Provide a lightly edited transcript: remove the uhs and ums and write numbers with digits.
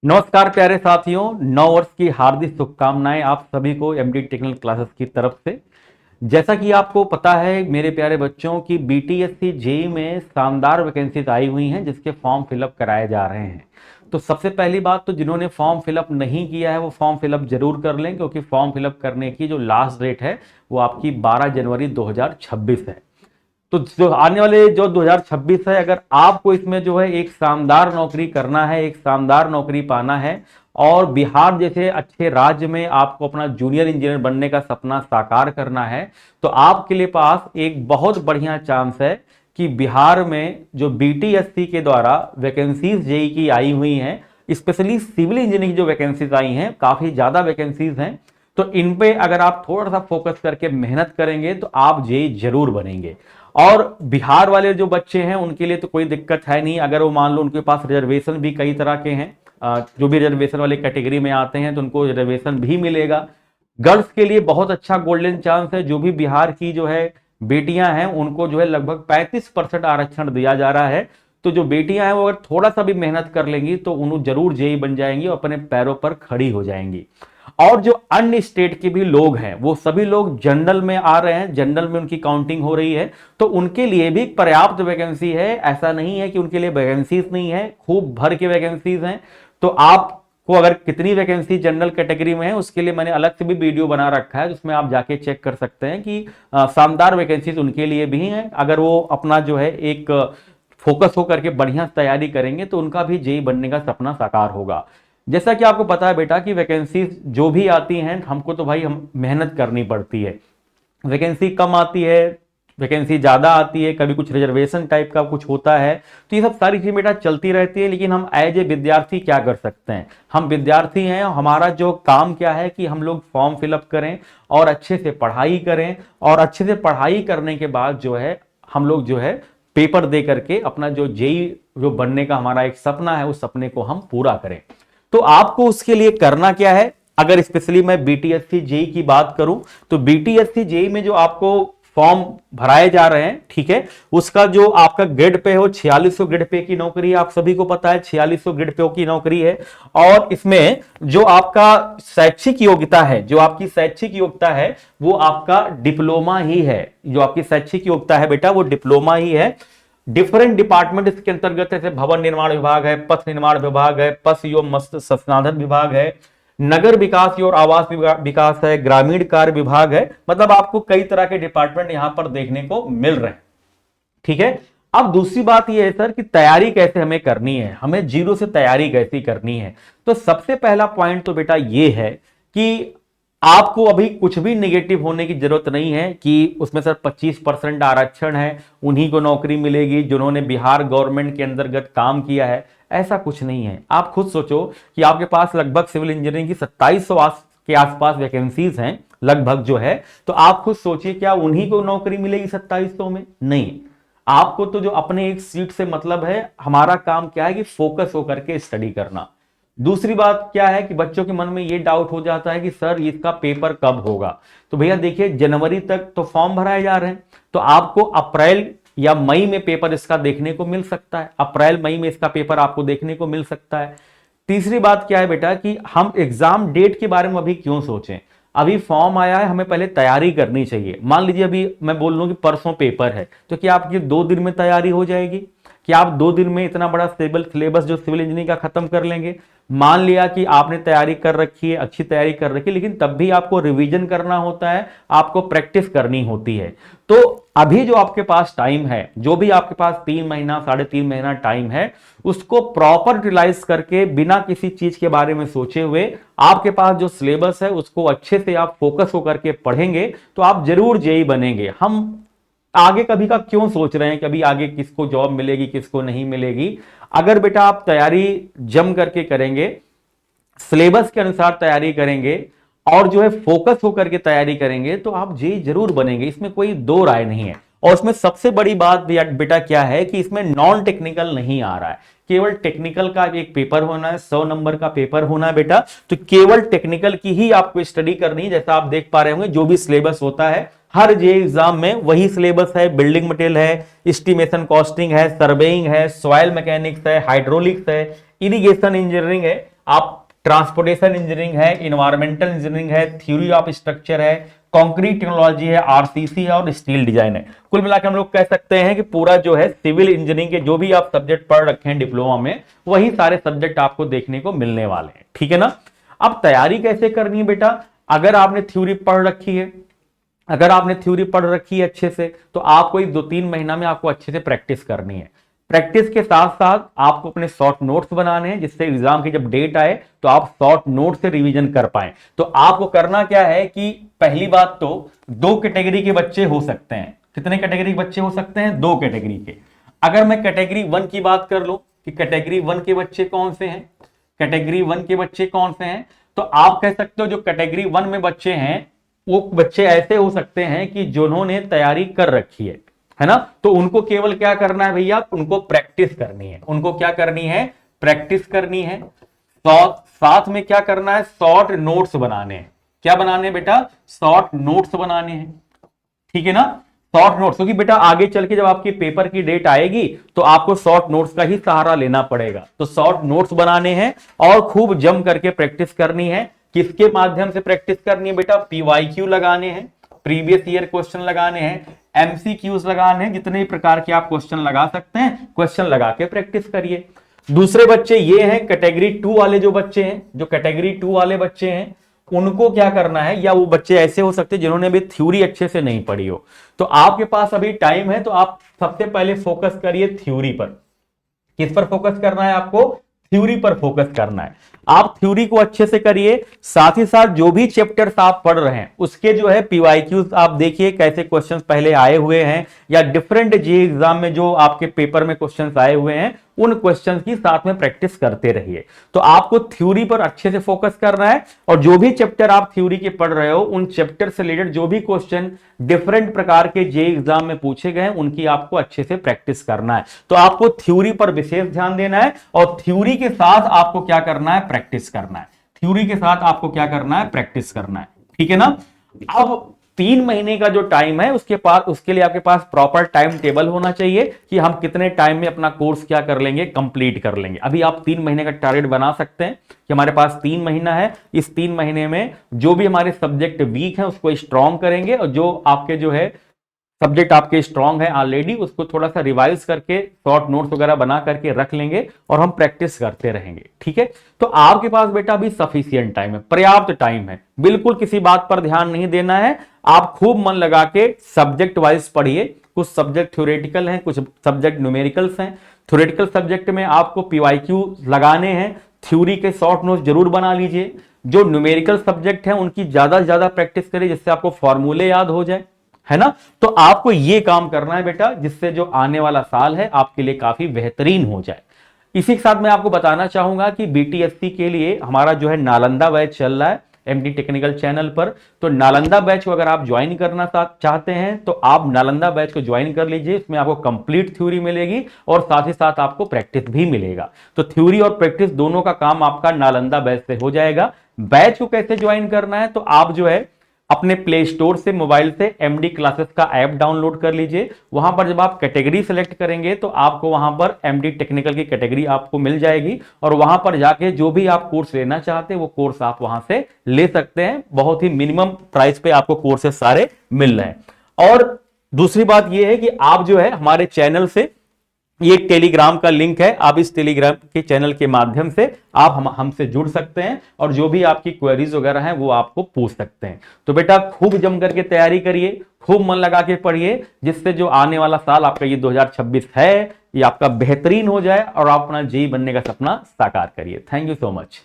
नमस्कार प्यारे साथियों, नव वर्ष की हार्दिक शुभकामनाएं आप सभी को एमडी टेक्निकल क्लासेस की तरफ से। जैसा कि आपको पता है मेरे प्यारे बच्चों की बीटीएससी जेई में शानदार वैकेंसीज आई हुई हैं जिसके फॉर्म फिलअप कराए जा रहे हैं। तो सबसे पहली बात तो जिन्होंने फॉर्म फिलअप नहीं किया है वो फॉर्म फिलअप जरूर कर लें, क्योंकि फॉर्म फिलअप करने की जो लास्ट डेट है वो आपकी 12 जनवरी 2026 है। तो जो आने वाले जो 2026 है, अगर आपको इसमें जो है एक शानदार नौकरी करना है, एक शानदार नौकरी पाना है और बिहार जैसे अच्छे राज्य में आपको अपना जूनियर इंजीनियर बनने का सपना साकार करना है, तो आपके लिए पास एक बहुत बढ़िया चांस है कि बिहार में जो बीटीएससी के द्वारा वैकेंसीज जेई की आई हुई हैं, स्पेशली सिविल इंजीनियरिंग जो वैकेंसीज आई हैं, काफी ज्यादा वैकेंसीज हैं। तो इन पे अगर आप थोड़ा सा फोकस करके मेहनत करेंगे तो आप जेई जरूर बनेंगे। और बिहार वाले जो बच्चे हैं उनके लिए तो कोई दिक्कत है नहीं, अगर वो मान लो उनके पास रिजर्वेशन भी कई तरह के हैं, जो भी रिजर्वेशन वाले कैटेगरी में आते हैं तो उनको रिजर्वेशन भी मिलेगा। गर्ल्स के लिए बहुत अच्छा गोल्डन चांस है, जो भी बिहार की जो है बेटियां हैं उनको जो है लगभग 35% आरक्षण दिया जा रहा है। तो जो बेटियां हैं वो अगर थोड़ा सा भी मेहनत कर लेंगी तो उन्हें जरूर जेई बन जाएंगी और अपने पैरों पर खड़ी हो जाएंगी। और जो अन्य स्टेट के भी लोग हैं वो सभी लोग जनरल में आ रहे हैं, जनरल में उनकी काउंटिंग हो रही है, तो उनके लिए भी पर्याप्त वैकेंसी है। ऐसा नहीं है कि उनके लिए वैकेंसीज नहीं है, खूब भर के वैकेंसीज हैं। तो आपको अगर कितनी वैकेंसी जनरल कैटेगरी में है उसके लिए मैंने अलग से भी वीडियो बना रखा है, जिसमें आप जाके चेक कर सकते हैं कि शानदार वैकेंसीज उनके लिए भी हैं। अगर वो अपना जो है एक फोकस होकर के बढ़िया तैयारी करेंगे तो उनका भी जेई बनने का सपना साकार होगा। जैसा कि आपको पता है बेटा कि वैकेंसी जो भी आती हैं हमको तो भाई हम मेहनत करनी पड़ती है। वैकेंसी कम आती है, वैकेंसी ज्यादा आती है, कभी कुछ रिजर्वेशन टाइप का कुछ होता है, तो ये सब सारी चीजें बेटा चलती रहती है। लेकिन हम एज ए विद्यार्थी क्या कर सकते हैं? हम विद्यार्थी हैं, हमारा जो काम क्या है कि हम लोग फॉर्म फिलअप करें और अच्छे से पढ़ाई करें, और अच्छे से पढ़ाई करने के बाद जो है हम लोग जो है पेपर दे करके अपना जो जेई जो बनने का हमारा एक सपना है उस सपने को हम पूरा करें। तो आपको उसके लिए करना क्या है? अगर स्पेशली मैं बीटीएससी जेई की बात करूं तो बीटीएससी जेई में जो आपको फॉर्म भराए जा रहे हैं, ठीक है, उसका जो आपका ग्रेड पे हो 4600 ग्रेड पे की नौकरी है, आप सभी को पता है 4600 ग्रेड पे की नौकरी है। और इसमें जो आपका शैक्षिक योग्यता है, जो आपकी शैक्षिक योग्यता है वो आपका डिप्लोमा ही है। जो आपकी शैक्षिक योग्यता है बेटा वो डिप्लोमा ही है। डिफरेंट डिपार्टमेंट इसके अंतर्गत जैसे भवन निर्माण विभाग है, पथ निर्माण विभाग है, पथ एवं मत्स्य संसाधन विभाग है, नगर विकास और आवास विकास है, ग्रामीण कार्य विभाग है। मतलब आपको कई तरह के डिपार्टमेंट यहां पर देखने को मिल रहे हैं, ठीक है। अब दूसरी बात यह है सर कि तैयारी कैसे हमें करनी है, हमें जीरो से तैयारी कैसी करनी है। तो सबसे पहला पॉइंट तो बेटा यह है कि आपको अभी कुछ भी नेगेटिव होने की जरूरत नहीं है कि उसमें सर 25% आरक्षण है, उन्हीं को नौकरी मिलेगी जिन्होंने बिहार गवर्नमेंट के अंतर्गत काम किया है। ऐसा कुछ नहीं है। आप खुद सोचो कि आपके पास लगभग सिविल इंजीनियरिंग की 2700 के आसपास वैकेंसीज हैं लगभग जो है, तो आप खुद सोचिए क्या उन्हीं को नौकरी मिलेगी 2700 में? नहीं। आपको तो जो अपने एक सीट से मतलब है, हमारा काम क्या है कि फोकस होकर के स्टडी करना। दूसरी बात क्या है कि बच्चों के मन में ये डाउट हो जाता है कि सर इसका पेपर कब होगा? तो भैया देखिए, जनवरी तक तो फॉर्म भराए जा रहे हैं, तो आपको अप्रैल या मई में पेपर इसका देखने को मिल सकता है। अप्रैल मई में इसका पेपर आपको देखने को मिल सकता है। तीसरी बात क्या है बेटा कि हम एग्जाम डेट के बारे में अभी क्यों सोचें? अभी फॉर्म आया है, हमें पहले तैयारी करनी चाहिए। मान लीजिए अभी मैं बोल लूं कि परसों पेपर है, तो क्या आपकी 2 दिन में तैयारी हो जाएगी? क्या आप 2 दिन में इतना बड़ा स्टेबल सिलेबस जो सिविल इंजीनियरिंग का खत्म कर लेंगे? मान लिया कि आपने तैयारी कर रखी है, अच्छी तैयारी कर रखी है, लेकिन तब भी आपको रिवीजन करना होता है, आपको प्रैक्टिस करनी होती है। तो अभी जो आपके पास टाइम है, जो भी आपके पास 3 महीना 3.5 महीना टाइम है, उसको प्रॉपर यूटिलाइज करके बिना किसी चीज के बारे में सोचे हुए आपके पास जो सिलेबस है उसको अच्छे से आप फोकस होकर के पढ़ेंगे तो आप जरूर जेई बनेंगे। हम आगे कभी का क्यों सोच रहे हैं कि अभी आगे किसको जॉब मिलेगी किसको नहीं मिलेगी? अगर बेटा आप तैयारी जम करके करेंगे, सिलेबस के अनुसार तैयारी करेंगे और जो है फोकस होकर के तैयारी करेंगे तो आप जेई जरूर बनेंगे, इसमें कोई दो राय नहीं है। और इसमें सबसे बड़ी बात बेटा क्या है कि इसमें नॉन टेक्निकल नहीं आ रहा है, केवल टेक्निकल का एक पेपर होना है, 100 नंबर का पेपर होना है बेटा। तो केवल टेक्निकल की ही आपको स्टडी करनी है। जैसा आप देख पा रहे होंगे जो भी सिलेबस होता है हर जे एग्जाम में वही सिलेबस है। बिल्डिंग मटेरियल है, एस्टिमेशन कॉस्टिंग है, सर्वेइंग है, सॉइल मैकेनिक्स है, हाइड्रोलिक्स है, इरिगेशन इंजीनियरिंग है। आप ट्रांसपोर्टेशन इंजीनियरिंग है, इन्वायरमेंटल इंजीनियरिंग है, थ्योरी ऑफ स्ट्रक्चर है, कंक्रीट टेक्नोलॉजी है, आरसीसी है और स्टील डिजाइन है। कुल मिलाकर हम लोग कह सकते हैं कि पूरा जो है सिविल इंजीनियरिंग के जो भी आप सब्जेक्ट पढ़ रखे हैं डिप्लोमा में, वही सारे सब्जेक्ट आपको देखने को मिलने वाले हैं, ठीक है ना। अब तैयारी कैसे करनी है बेटा, अगर आपने थ्योरी पढ़ रखी है, अगर आपने थ्योरी पढ़ रखी है अच्छे से, तो आपको 2-3 महीना में आपको अच्छे से प्रैक्टिस करनी है। प्रैक्टिस के साथ साथ आपको अपने शॉर्ट नोट्स बनाने हैं, जिससे एग्जाम की जब डेट आए तो आप शॉर्ट नोट से रिवीजन कर पाए। तो आपको करना क्या है कि पहली बात तो 2 कैटेगरी के बच्चे हो सकते हैं। कितने कैटेगरी के बच्चे हो सकते हैं? 2 कैटेगरी के। अगर मैं कैटेगरी 1 की बात कर लूं कि कैटेगरी 1 के बच्चे कौन से हैं, कैटेगरी 1 के बच्चे कौन से हैं, तो आप कह सकते हो जो कैटेगरी 1 में बच्चे हैं वो बच्चे ऐसे हो सकते हैं कि जिन्होंने तैयारी कर रखी है ना। तो उनको केवल क्या करना है भैया, उनको प्रैक्टिस करनी है। उनको क्या करनी है? प्रैक्टिस करनी है। साथ में क्या करना है? शॉर्ट नोट्स बनाने हैं। क्या बनाने हैं बेटा? शॉर्ट नोट्स बनाने हैं, ठीक है ना। शॉर्ट नोट्स, क्योंकि बेटा आगे चल के जब आपकी पेपर की डेट आएगी तो आपको शॉर्ट नोट्स का ही सहारा लेना पड़ेगा। तो शॉर्ट नोट्स बनाने हैं और खूब जम करके प्रैक्टिस करनी है। किसके माध्यम से प्रैक्टिस करनी है बेटा? पीवाईक्यू लगाने हैं, प्रीवियस ईयर क्वेश्चन लगाने हैं, एमसीक्यूज लगाने हैं, जितने प्रकार के आप क्वेश्चन लगा सकते हैं, क्वेश्चन लगा के प्रैक्टिस करिए। दूसरे बच्चे ये हैं कैटेगरी 2 वाले जो बच्चे हैं, जो कैटेगरी 2 वाले बच्चे हैं, उनको क्या करना है, या वो बच्चे ऐसे हो सकते हैं जिन्होंने अभी थ्योरी अच्छे से नहीं पढ़ी हो, तो आपके पास अभी टाइम है, तो आप सबसे पहले फोकस करिए थ्योरी पर। किस पर फोकस करना है आपको? थ्योरी पर फोकस करना है। आप थ्योरी को अच्छे से करिए, साथ ही साथ जो भी चैप्टर्स आप पढ़ रहे हैं उसके जो है पीवाईक्यूज आप देखिए कैसे क्वेश्चंस पहले आए हुए हैं, या डिफरेंट जे एग्जाम में जो आपके पेपर में क्वेश्चंस आए हुए हैं उन क्वेश्चंस की साथ में प्रैक्टिस करते रहिए। तो आपको थ्योरी पर अच्छे से फोकस करना है, और जो भी चैप्टर आप थ्योरी के पढ़ रहे हो उन चैप्टर से रिलेटेड जो भी क्वेश्चन डिफरेंट प्रकार के जे एग्जाम में पूछे गए उनकी आपको अच्छे से प्रैक्टिस करना है। तो आपको थ्योरी पर विशेष ध्यान देना है, और थ्योरी के साथ आपको क्या करना है? प्रैक्टिस करना है। थ्योरी के साथ आपको क्या करना है? प्रैक्टिस करना है, ठीक है ना। अब 3 महीने का जो टाइम है उसके लिए आपके पास प्रॉपर टाइम टेबल होना चाहिए कि हम कितने टाइम में अपना कोर्स क्या कर लेंगे, कंप्लीट कर लेंगे। अभी आप 3 महीने का टारगेट बना सकते हैं कि हमारे पास 3 महीना है, इस 3 महीने में जो भी हमारे सब्जेक्ट वीक है उसको स्ट्रॉन्ग करेंगे, और जो आपके जो है सब्जेक्ट आपके स्ट्रांग है ऑलरेडी उसको थोड़ा सा रिवाइज करके शॉर्ट नोट्स वगैरह बना करके रख लेंगे, और हम प्रैक्टिस करते रहेंगे, ठीक है। तो आपके पास बेटा अभी सफिशिएंट टाइम है, पर्याप्त टाइम है, बिल्कुल किसी बात पर ध्यान नहीं देना है। आप खूब मन लगा के सब्जेक्ट वाइज पढ़िए। कुछ सब्जेक्ट थ्योरेटिकल हैं, कुछ सब्जेक्ट न्यूमेरिकल्स हैं। थ्योरेटिकल सब्जेक्ट में आपको पीवाईक्यू लगाने हैं, थ्योरी के शॉर्ट नोट्स जरूर बना लीजिए। जो न्यूमेरिकल सब्जेक्ट है उनकी ज्यादा से ज्यादा प्रैक्टिस करिए, जिससे आपको फॉर्मूले याद हो जाए, है ना। तो आपको यह काम करना है बेटा, जिससे जो आने वाला साल है आपके लिए काफी बेहतरीन हो जाए। इसी के साथ मैं आपको बताना चाहूंगा कि बीटीएससी के लिए हमारा जो है नालंदा बैच चल रहा है एमडी टेक्निकल चैनल पर। तो नालंदा बैच को अगर आप ज्वाइन करना चाहते हैं तो आप नालंदा बैच को ज्वाइन कर लीजिए। इसमें आपको कंप्लीट थ्योरी मिलेगी और साथ ही साथ आपको प्रैक्टिस भी मिलेगा। तो थ्योरी और प्रैक्टिस दोनों का काम आपका नालंदा बैच से हो जाएगा। बैच को कैसे ज्वाइन करना है, तो आप जो है अपने प्ले स्टोर से मोबाइल से एमडी क्लासेस का ऐप डाउनलोड कर लीजिए। वहां पर जब आप कैटेगरी सेलेक्ट करेंगे तो आपको वहां पर एमडी टेक्निकल की कैटेगरी आपको मिल जाएगी, और वहां पर जाके जो भी आप कोर्स लेना चाहते हैं वो कोर्स आप वहां से ले सकते हैं। बहुत ही मिनिमम प्राइस पे आपको कोर्सेस सारे मिल रहे हैं। और दूसरी बात यह है कि आप जो है हमारे चैनल से, ये टेलीग्राम का लिंक है, आप इस टेलीग्राम के चैनल के माध्यम से आप हमसे जुड़ सकते हैं, और जो भी आपकी क्वेरीज वगैरह हैं वो आपको पूछ सकते हैं। तो बेटा खूब जम करके तैयारी करिए, खूब मन लगा के पढ़िए, जिससे जो आने वाला साल आपका ये 2026 है ये आपका बेहतरीन हो जाए और आप अपना जेईई बनने का सपना साकार करिए। Thank you so much.